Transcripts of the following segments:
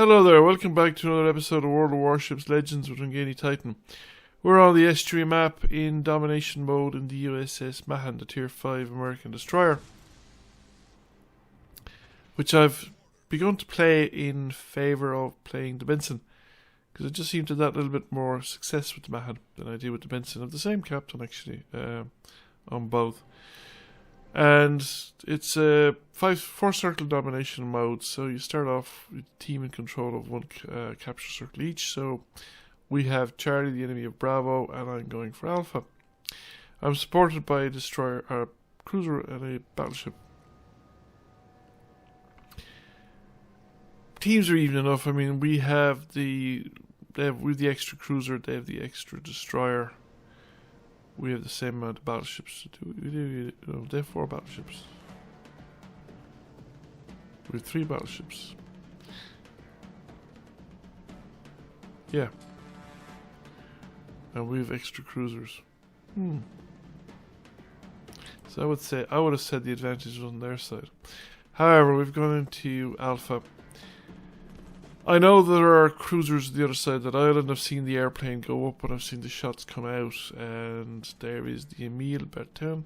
Hello there, welcome back to another episode of World of Warships Legends with Ungani Titan. We're on the estuary map in domination mode in the U.S.S. Mahan, the Tier 5 American destroyer, which I've begun to play in favour of playing the Benson, because I just seem to have that little bit more success with the Mahan than I did with the Benson. I have the same captain actually on both. And it's a 4-circle domination mode, so you start off with a team in control of one capture circle each. So we have Charlie, the enemy of Bravo, and I'm going for Alpha. I'm supported by a destroyer, a cruiser, and a battleship. Teams are even enough. I mean, we have the extra cruiser, they have the extra destroyer. We have the same amount of battleships. No, they have 4 battleships. We have 3 battleships. Yeah. And we have extra cruisers. So I would have said the advantage was on their side. However, we've gone into Alpha. I know there are cruisers on the other side of that island. I've seen the airplane go up, but I've seen the shots come out. And there is the Emile Bertin.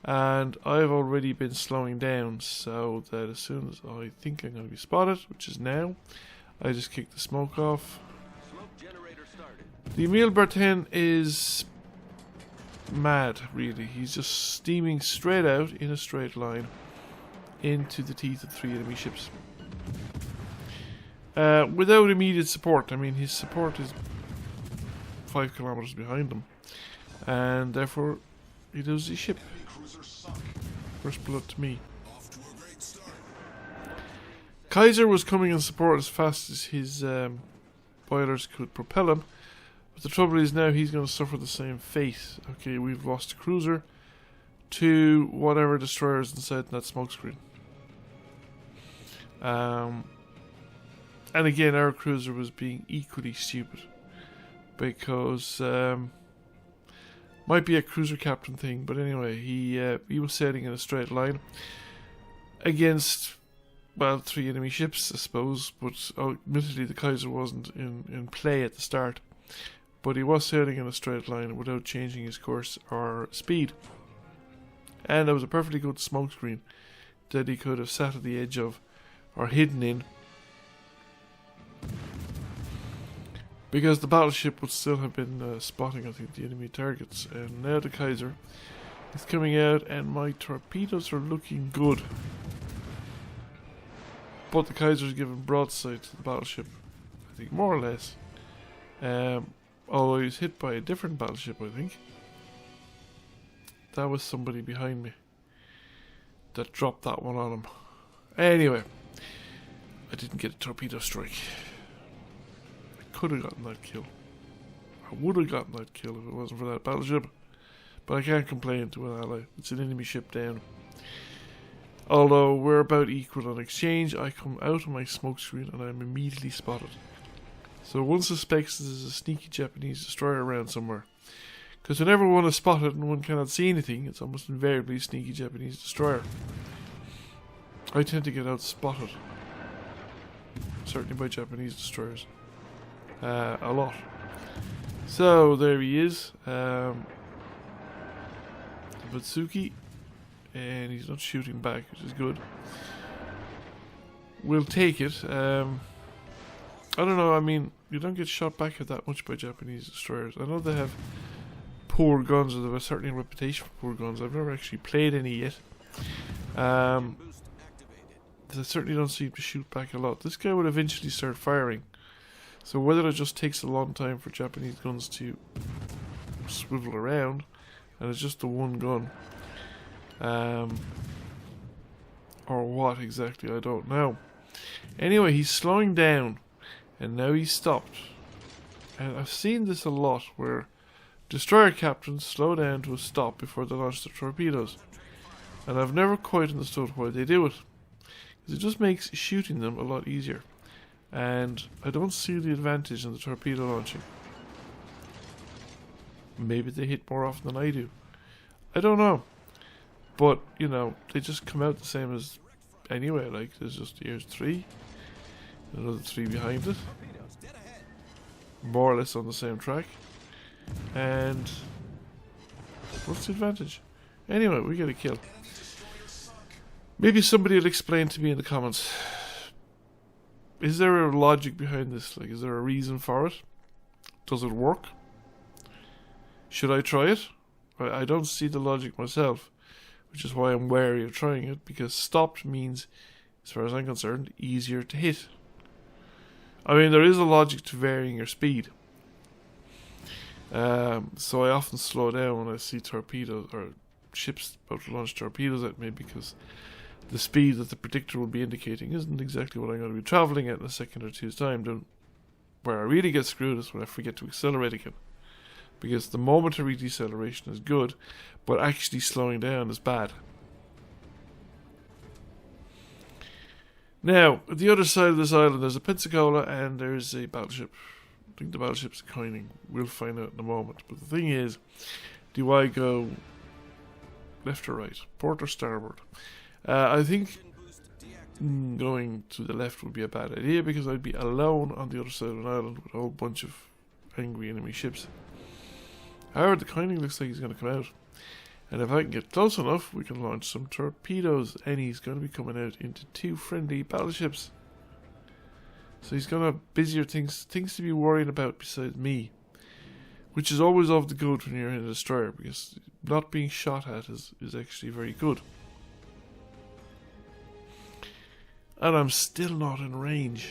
And I've already been slowing down, so that as soon as I think I'm going to be spotted, which is now, I just kick the smoke off. The Emile Bertin is mad, really. He's just steaming straight out in a straight line into the teeth of 3 enemy ships. Without immediate support. I mean, his support is 5 kilometers behind him. And therefore, he loses his ship. First blood to me. Kaiser was coming in support as fast as his boilers could propel him. But the trouble is now he's going to suffer the same fate. Okay, we've lost a cruiser to whatever destroyer is inside that smokescreen. And again, our cruiser was being equally stupid, because might be a cruiser captain thing, but anyway, he was sailing in a straight line against, well, 3 enemy ships, I suppose. But admittedly, the Kaiser wasn't in play at the start, but he was sailing in a straight line without changing his course or speed. And there was a perfectly good smokescreen that he could have sat at the edge of, or hidden in, because the battleship would still have been spotting, I think, the enemy targets. And now the Kaiser is coming out, and my torpedoes are looking good. But the Kaiser is giving broadside to the battleship, I think, more or less. Although he was hit by a different battleship, I think. That was somebody behind me that dropped that one on him. Anyway, I didn't get a torpedo strike. I could have gotten that kill. I would have gotten that kill if it wasn't for that battleship. But I can't complain to an ally. It's an enemy ship down. Although we're about equal on exchange, I come out of my smokescreen and I'm immediately spotted. So one suspects there's a sneaky Japanese destroyer around somewhere. Because whenever one is spotted and one cannot see anything, it's almost invariably a sneaky Japanese destroyer. I tend to get out spotted. Certainly by Japanese destroyers. A lot. So there he is. Vatsuki. And he's not shooting back, which is good. We'll take it. I don't know, I mean, you don't get shot back at that much by Japanese destroyers. I know they have poor guns, or they have certainly a reputation for poor guns. I've never actually played any yet. They certainly don't seem to shoot back a lot. This guy would eventually start firing. So whether it just takes a long time for Japanese guns to swivel around, and it's just the one gun, or what exactly, I don't know. Anyway, he's slowing down, and now he's stopped. And I've seen this a lot, where destroyer captains slow down to a stop before they launch their torpedoes. And I've never quite understood why they do it. Because it just makes shooting them a lot easier. And I don't see the advantage in the torpedo launching. Maybe they hit more often than I do. I don't know. But, you know, they just come out the same as anyway. Like, there's just, here's 3. Another 3 behind it. More or less on the same track. And what's the advantage? Anyway, we get a kill. Maybe somebody will explain to me in the comments. Is there a logic behind this? Like, is there a reason for it? Does it work? Should I try it? I don't see the logic myself, which is why I'm wary of trying it, because stopped means, as far as I'm concerned, easier to hit. I mean, there is a logic to varying your speed. So I often slow down when I see torpedoes or ships about to launch torpedoes at me, because the speed that the predictor will be indicating isn't exactly what I'm going to be travelling at in a second or two's time. Then where I really get screwed is when I forget to accelerate again. Because the momentary deceleration is good, but actually slowing down is bad. Now, at the other side of this island, there's a Pensacola and there's a battleship. I think the battleship's Coining. We'll find out in a moment. But the thing is, do I go left or right? Port or starboard? I think going to the left would be a bad idea, because I'd be alone on the other side of an island with a whole bunch of angry enemy ships. However, the Coining looks like he's going to come out. And if I can get close enough, we can launch some torpedoes. And he's going to be coming out into 2 friendly battleships. So he's going to have busier things to be worrying about besides me. Which is always of the good when you're in a destroyer, because not being shot at is actually very good. And I'm still not in range.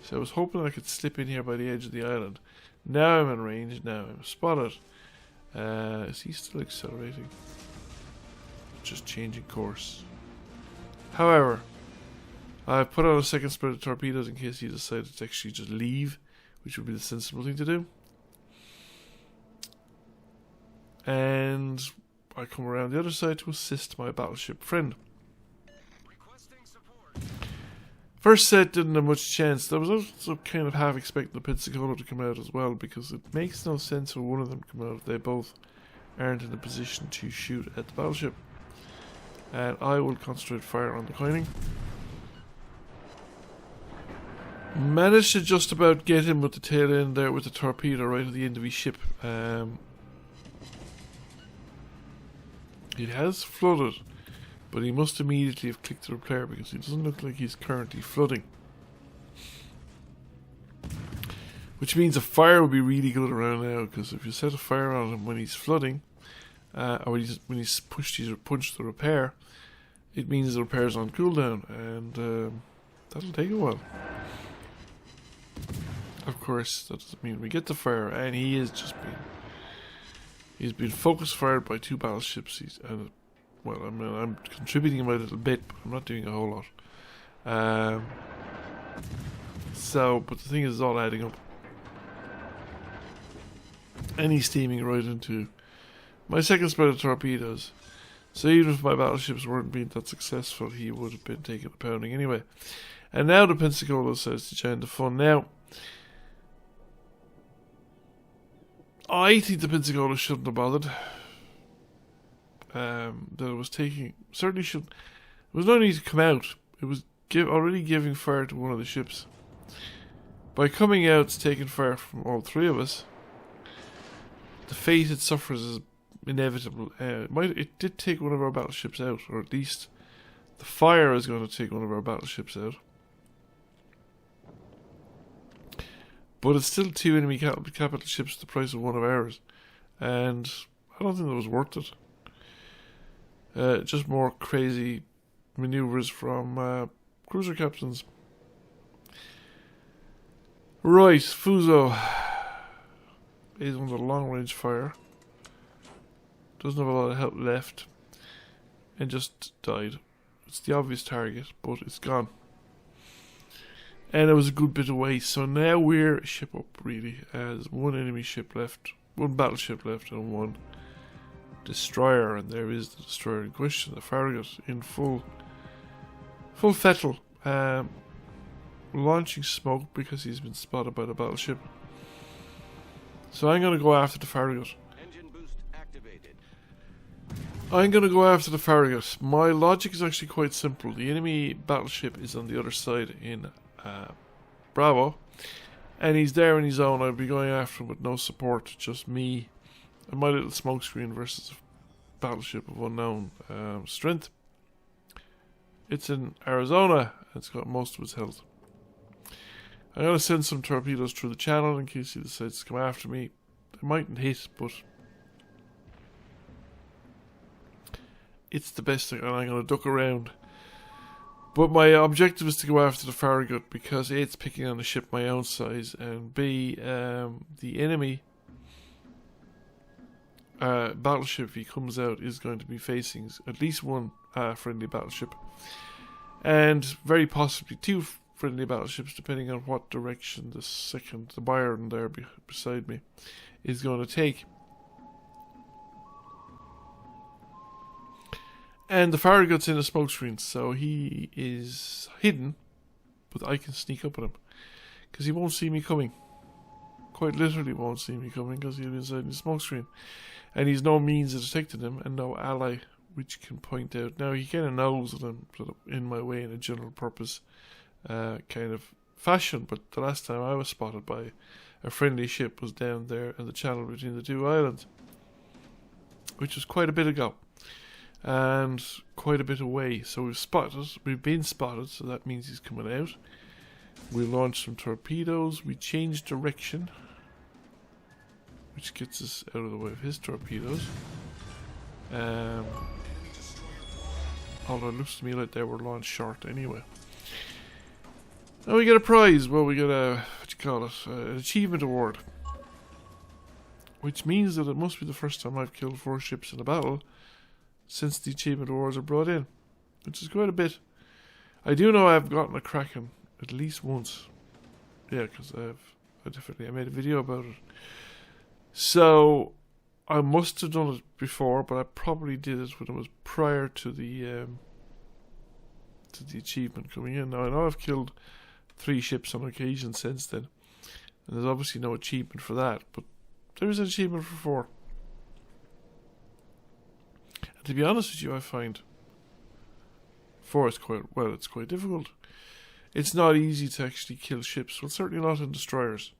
So I was hoping I could slip in here by the edge of the island. Now I'm in range, now I'm spotted. Is he still accelerating? Just changing course. However, I've put on a second spread of torpedoes in case he decided to actually just leave, which would be the sensible thing to do. And I come around the other side to assist my battleship friend. First set didn't have much chance. I was also kind of half expecting the Pensacola to come out as well, because it makes no sense for one of them to come out if they both aren't in a position to shoot at the battleship. And I will concentrate fire on the Coining. Managed to just about get him with the tail end there with the torpedo right at the end of his ship. It has flooded, but he must immediately have clicked the repair, because he doesn't look like he's currently flooding. Which means a fire will be really good around now, because if you set a fire on him when he's flooding, or when he's punched the repair, it means the repair's on cooldown, and that'll take a while. Of course, that doesn't mean we get the fire, and he's been focus fired by 2 battleships. Well, I mean, I'm contributing a little bit, but I'm not doing a whole lot. But the thing is, it's all adding up. And he's steaming right into my second spread of torpedoes. So even if my battleships weren't being that successful, he would have been taking a pounding anyway. And now the Pensacola decides to join the fun. Now, I think the Pensacola shouldn't have bothered. That it was taking, certainly shouldn't. There was no need to come out. It was already giving fire to one of the ships. By coming out, it's taking fire from all 3 of us. The fate it suffers is inevitable. It did take one of our battleships out, or at least the fire is going to take one of our battleships out. But it's still 2 enemy capital ships at the price of 1 of ours, and I don't think that was worth it. Just more crazy maneuvers from cruiser captains. Right, Fuso is under long range fire. Doesn't have a lot of help left, and just died. It's the obvious target, but it's gone. And it was a good bit away, so now we're a ship up, really, as 1 enemy ship left, 1 battleship left, and 1 destroyer, and there is the destroyer in question, the Farragut, in full fettle, launching smoke because he's been spotted by the battleship. So I'm going to go after the Farragut. Engine boost activated. I'm going to go after the Farragut. My logic is actually quite simple. The enemy battleship is on the other side in Bravo. And he's there in his own. I'd be going after him with no support. Just me and my little smokescreen versus a battleship of unknown strength. It's in Arizona. It's got most of its health. I'm going to send some torpedoes through the channel in case he decides to come after me. They mightn't hit, but it's the best thing, and I'm going to duck around. But my objective is to go after the Farragut because A, it's picking on a ship my own size, and B, the enemy battleship, if he comes out, is going to be facing at least one friendly battleship, and very possibly two friendly battleships, depending on what direction the Byron there beside me is going to take. And the Farragut's in a smokescreen, so he is hidden, but I can sneak up on him because he won't see me coming. Quite literally won't see me coming because he's inside the smokescreen, and he's no means of detecting him and no ally which can point out. Now he kind of knows that I'm in my way in a general purpose kind of fashion, but the last time I was spotted by a friendly ship was down there in the channel between the two islands, which was quite a bit ago. And quite a bit away, so we've been spotted, so that means he's coming out. We launch some torpedoes, we change direction, which gets us out of the way of his torpedoes. Although it looks to me like they were launched short anyway. Now we get a prize, well we get an achievement award. Which means that it must be the first time I've killed 4 ships in a battle since the achievement awards are brought in, which is quite a bit. I do know I've gotten a Kraken at least once. Yeah, because I made a video about it. So I must have done it before, but I probably did it when it was prior to the achievement coming in. Now I know I've killed 3 ships on occasion since then, and there's obviously no achievement for that, but there is an achievement for 4. To be honest with you, I find 4 is it's quite difficult. It's not easy to actually kill ships. Well, certainly not in destroyers.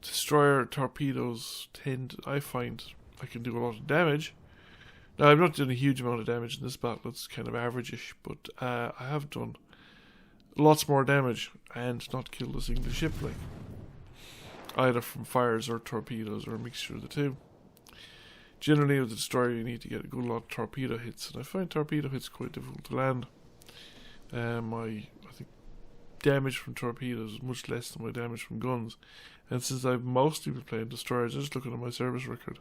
Destroyer torpedoes I find I can do a lot of damage. Now, I've not done a huge amount of damage in this battle. It's kind of average-ish, but I have done lots more damage and not killed a single ship, like either from fires or torpedoes or a mixture of the two. Generally with the destroyer you need to get a good lot of torpedo hits, and I find torpedo hits quite difficult to land. I think damage from torpedoes is much less than my damage from guns, and since I've mostly been playing destroyers, just looking at my service record,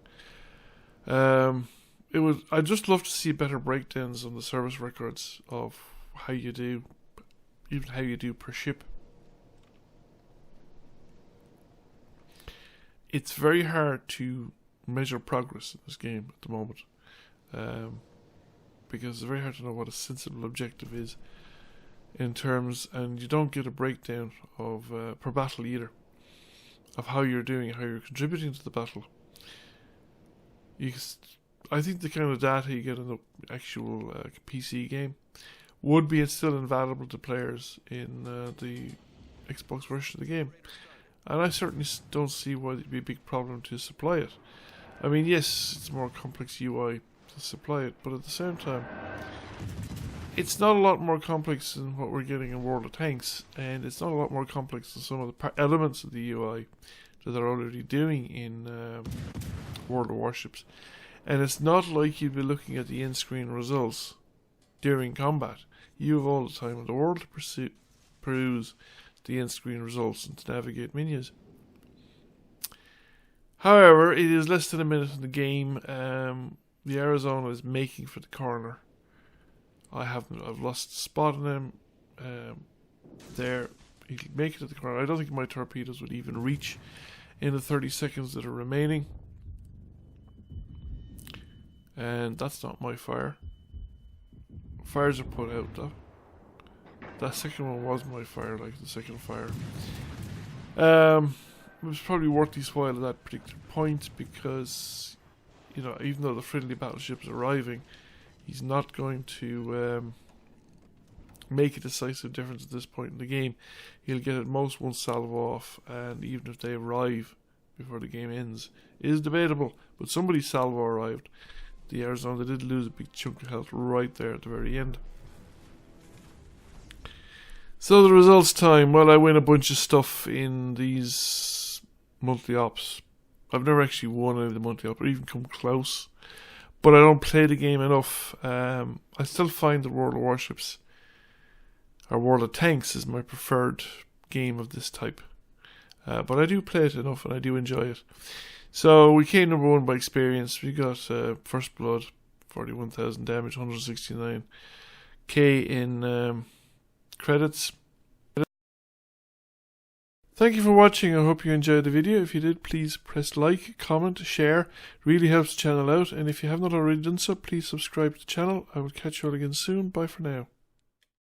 I'd just love to see better breakdowns on the service records of how you do, even how you do per ship. It's very hard to measure progress in this game at the moment, because it's very hard to know what a sensible objective is in terms, and you don't get a breakdown of per battle either, of how you're doing, how you're contributing to the battle. I think the kind of data you get in the actual PC game would be still invaluable to players in the Xbox version of the game, and I certainly don't see why it'd be a big problem to supply it. I mean, yes, it's more complex UI to supply it, but at the same time, it's not a lot more complex than what we're getting in World of Tanks, and it's not a lot more complex than some of the elements of the UI that they're already doing in World of Warships. And it's not like you'd be looking at the in-screen results during combat. You have all the time in the world to peruse the in-screen results and to navigate menus. However, it is less than a minute in the game. The Arizona is making for the corner. I've lost the spot on him. There, he'll make it to the corner. I don't think my torpedoes would even reach in the 30 seconds that are remaining. And that's not my fire. Fires are put out though. That second one was my fire, like the second fire. it was probably worth his while at that particular point because, you know, even though the friendly battleship's arriving, he's not going to make a decisive difference at this point in the game. He'll get at most one salvo off, and even if they arrive before the game ends, it is debatable, but somebody's salvo arrived. The Arizona, they did lose a big chunk of health right there at the very end. So the results time, well, I win a bunch of stuff in these monthly ops. I've never actually won any of the monthly ops or even come close, but I don't play the game enough. I still find that World of Warships or World of Tanks is my preferred game of this type, but I do play it enough and I do enjoy it. So we came number 1 by experience. We got First Blood, 41,000 damage, 169k in credits. Thank you for watching. I hope you enjoyed the video. If you did, please press like, comment, share. It really helps the channel out. And if you have not already done so, please subscribe to the channel. I will catch you all again soon. Bye for now.